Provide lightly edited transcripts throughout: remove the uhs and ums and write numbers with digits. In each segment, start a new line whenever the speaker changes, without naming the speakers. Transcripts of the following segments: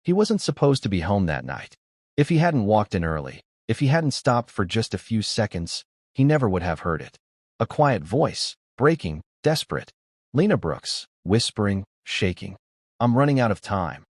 He wasn't supposed to be home that night. If he hadn't walked in early, if he hadn't stopped for just a few seconds, he never would have heard it. A quiet voice, breaking, desperate. Lena Brooks, whispering, shaking. "I'm running out of time."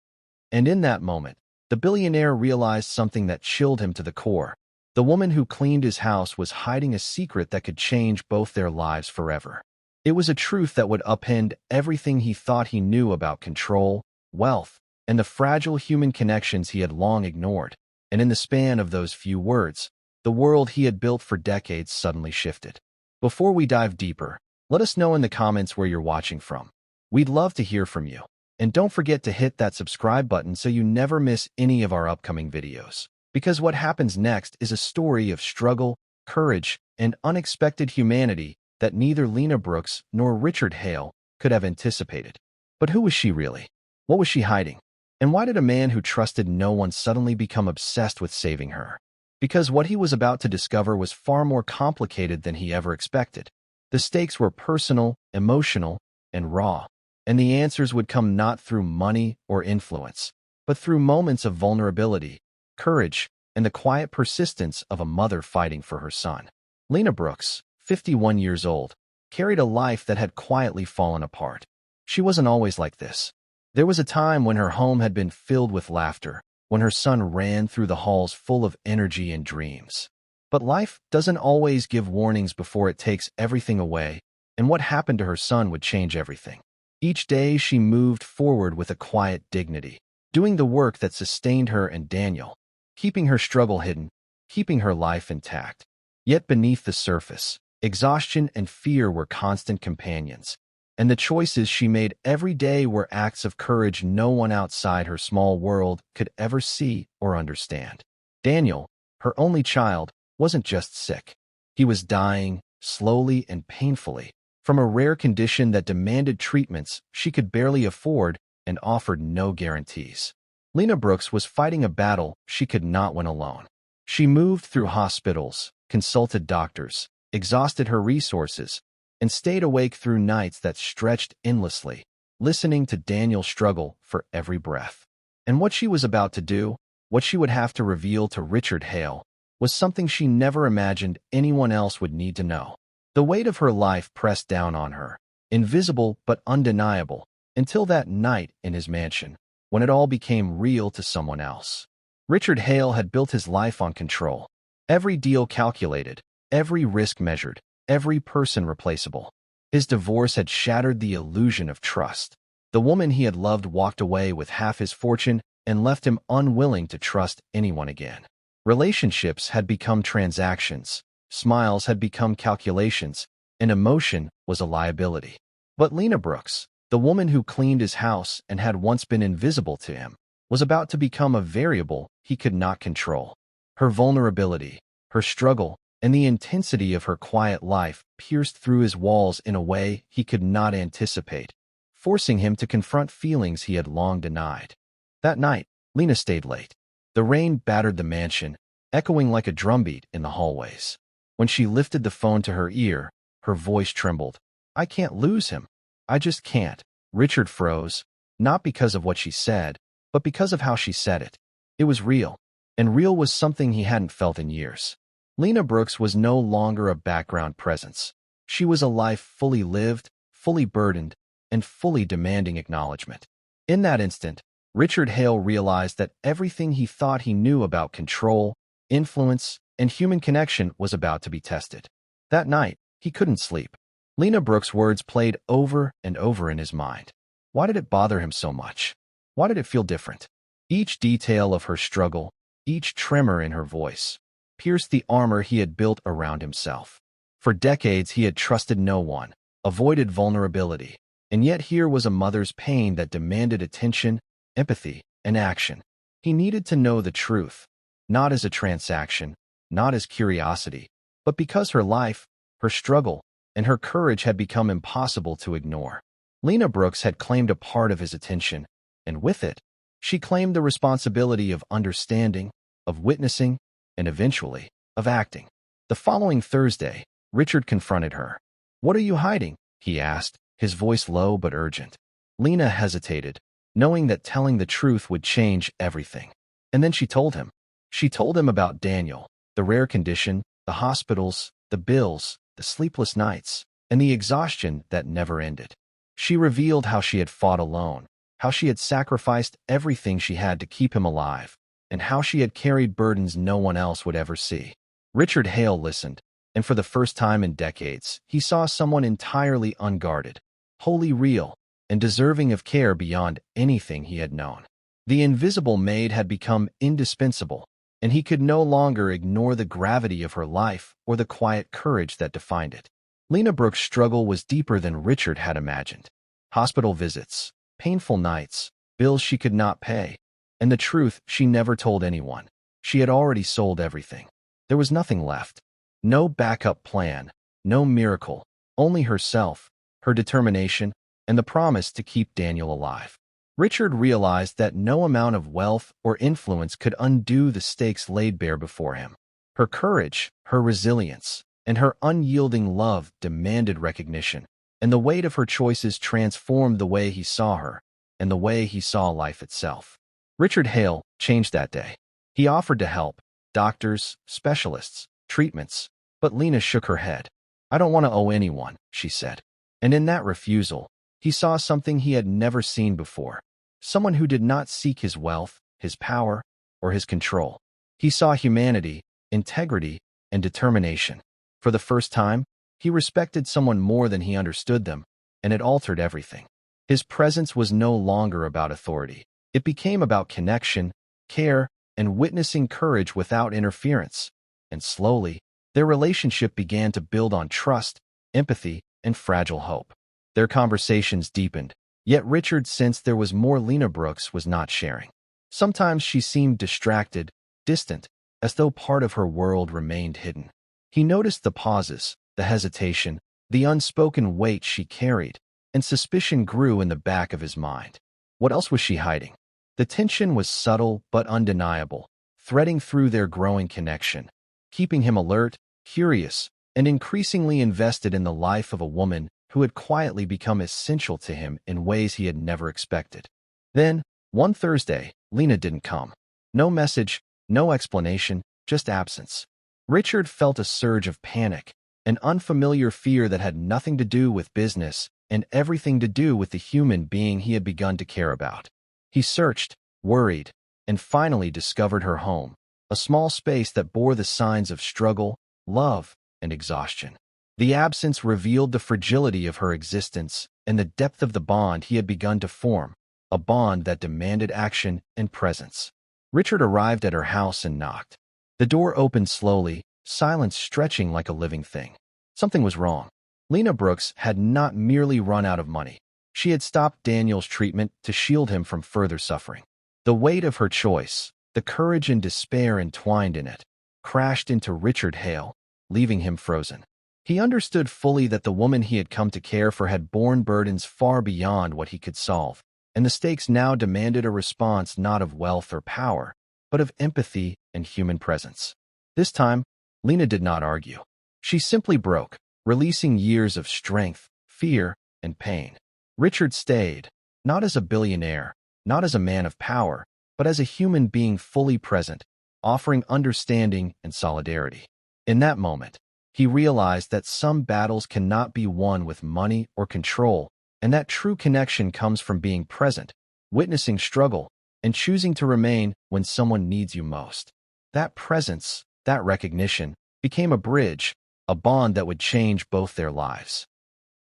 And in that moment, the billionaire realized something that chilled him to the core. The woman who cleaned his house was hiding a secret that could change both their lives forever. It was a truth that would upend everything he thought he knew about control, wealth, and the fragile human connections he had long ignored. And in the span of those few words, the world he had built for decades suddenly shifted. Before we dive deeper, let us know in the comments where you're watching from. We'd love to hear from you. And don't forget to hit that subscribe button so you never miss any of our upcoming videos. Because what happens next is a story of struggle, courage, and unexpected humanity that neither Lena Brooks nor Richard Hale could have anticipated. But who was she really? What was she hiding? And why did a man who trusted no one suddenly become obsessed with saving her? Because what he was about to discover was far more complicated than he ever expected. The stakes were personal, emotional, and raw. And the answers would come not through money or influence, but through moments of vulnerability, courage, and the quiet persistence of a mother fighting for her son. Lena Brooks, 51 years old, carried a life that had quietly fallen apart. She wasn't always like this. There was a time when her home had been filled with laughter, when her son ran through the halls full of energy and dreams. But life doesn't always give warnings before it takes everything away, and what happened to her son would change everything. Each day she moved forward with a quiet dignity, doing the work that sustained her and Daniel, keeping her struggle hidden, keeping her life intact. Yet beneath the surface, exhaustion and fear were constant companions, and the choices she made every day were acts of courage no one outside her small world could ever see or understand. Daniel, her only child, wasn't just sick. He was dying, slowly and painfully, from a rare condition that demanded treatments she could barely afford and offered no guarantees. Lena Brooks was fighting a battle she could not win alone. She moved through hospitals, consulted doctors, exhausted her resources, and stayed awake through nights that stretched endlessly, listening to Daniel struggle for every breath. And what she was about to do, what she would have to reveal to Richard Hale, was something she never imagined anyone else would need to know. The weight of her life pressed down on her, invisible but undeniable, until that night in his mansion, when it all became real to someone else. Richard Hale had built his life on control. Every deal calculated, every risk measured, every person replaceable. His divorce had shattered the illusion of trust. The woman he had loved walked away with half his fortune and left him unwilling to trust anyone again. Relationships had become transactions, smiles had become calculations, and emotion was a liability. But Lena Brooks, the woman who cleaned his house and had once been invisible to him, was about to become a variable he could not control. Her vulnerability, her struggle, and the intensity of her quiet life pierced through his walls in a way he could not anticipate, forcing him to confront feelings he had long denied. That night, Lena stayed late. The rain battered the mansion, echoing like a drumbeat in the hallways. When she lifted the phone to her ear, her voice trembled. "I can't lose him. I just can't." Richard froze, not because of what she said, but because of how she said it. It was real, and real was something he hadn't felt in years. Lena Brooks was no longer a background presence. She was a life fully lived, fully burdened, and fully demanding acknowledgement. In that instant, Richard Hale realized that everything he thought he knew about control, influence, and human connection was about to be tested. That night, he couldn't sleep. Lena Brooks' words played over and over in his mind. Why did it bother him so much? Why did it feel different? Each detail of her struggle, each tremor in her voice, pierced the armor he had built around himself. For decades he had trusted no one, avoided vulnerability, and yet here was a mother's pain that demanded attention, empathy, and action. He needed to know the truth, not as a transaction, not as curiosity, but because her life, her struggle, and her courage had become impossible to ignore. Lena Brooks had claimed a part of his attention, and with it, she claimed the responsibility of understanding, of witnessing, and eventually, of acting. The following Thursday, Richard confronted her. "What are you hiding?" he asked, his voice low but urgent. Lena hesitated, knowing that telling the truth would change everything. And then she told him. She told him about Daniel, the rare condition, the hospitals, the bills, the sleepless nights, and the exhaustion that never ended. She revealed how she had fought alone, how she had sacrificed everything she had to keep him alive, and how she had carried burdens no one else would ever see. Richard Hale listened, and for the first time in decades, he saw someone entirely unguarded, wholly real, and deserving of care beyond anything he had known. The invisible maid had become indispensable, and he could no longer ignore the gravity of her life or the quiet courage that defined it. Lena Brooks' struggle was deeper than Richard had imagined. Hospital visits, painful nights, bills she could not pay, and the truth she never told anyone. She had already sold everything. There was nothing left. No backup plan, no miracle, only herself, her determination, and the promise to keep Daniel alive. Richard realized that no amount of wealth or influence could undo the stakes laid bare before him. Her courage, her resilience, and her unyielding love demanded recognition, and the weight of her choices transformed the way he saw her and the way he saw life itself. Richard Hale changed that day. He offered to help, doctors, specialists, treatments, but Lena shook her head. "I don't want to owe anyone," she said. And in that refusal, he saw something he had never seen before. Someone who did not seek his wealth, his power, or his control. He saw humanity, integrity, and determination. For the first time, he respected someone more than he understood them, and it altered everything. His presence was no longer about authority. It became about connection, care, and witnessing courage without interference. And slowly, their relationship began to build on trust, empathy, and fragile hope. Their conversations deepened, yet Richard sensed there was more Lena Brooks was not sharing. Sometimes she seemed distracted, distant, as though part of her world remained hidden. He noticed the pauses, the hesitation, the unspoken weight she carried, and suspicion grew in the back of his mind. What else was she hiding? The tension was subtle but undeniable, threading through their growing connection, keeping him alert, curious, and increasingly invested in the life of a woman who had quietly become essential to him in ways he had never expected. Then, one Thursday, Lena didn't come. No message, no explanation, just absence. Richard felt a surge of panic, an unfamiliar fear that had nothing to do with business and everything to do with the human being he had begun to care about. He searched, worried, and finally discovered her home, a small space that bore the signs of struggle, love, and exhaustion. The absence revealed the fragility of her existence and the depth of the bond he had begun to form, a bond that demanded action and presence. Richard arrived at her house and knocked. The door opened slowly, silence stretching like a living thing. Something was wrong. Lena Brooks had not merely run out of money. She had stopped Daniel's treatment to shield him from further suffering. The weight of her choice, the courage and despair entwined in it, crashed into Richard Hale, leaving him frozen. He understood fully that the woman he had come to care for had borne burdens far beyond what he could solve, and the stakes now demanded a response not of wealth or power, but of empathy and human presence. This time, Lena did not argue. She simply broke, releasing years of strength, fear, and pain. Richard stayed, not as a billionaire, not as a man of power, but as a human being fully present, offering understanding and solidarity. In that moment, he realized that some battles cannot be won with money or control, and that true connection comes from being present, witnessing struggle, and choosing to remain when someone needs you most. That presence, that recognition, became a bridge, a bond that would change both their lives.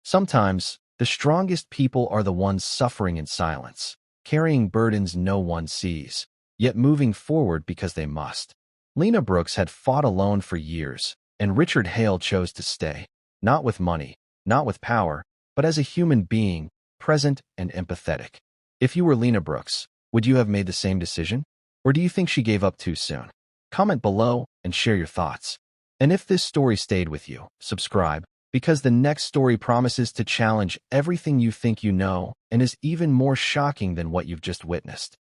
Sometimes, the strongest people are the ones suffering in silence, carrying burdens no one sees, yet moving forward because they must. Lena Brooks had fought alone for years, and Richard Hale chose to stay, not with money, not with power, but as a human being, present and empathetic. If you were Lena Brooks, would you have made the same decision? Or do you think she gave up too soon? Comment below and share your thoughts. And if this story stayed with you, subscribe, because the next story promises to challenge everything you think you know and is even more shocking than what you've just witnessed.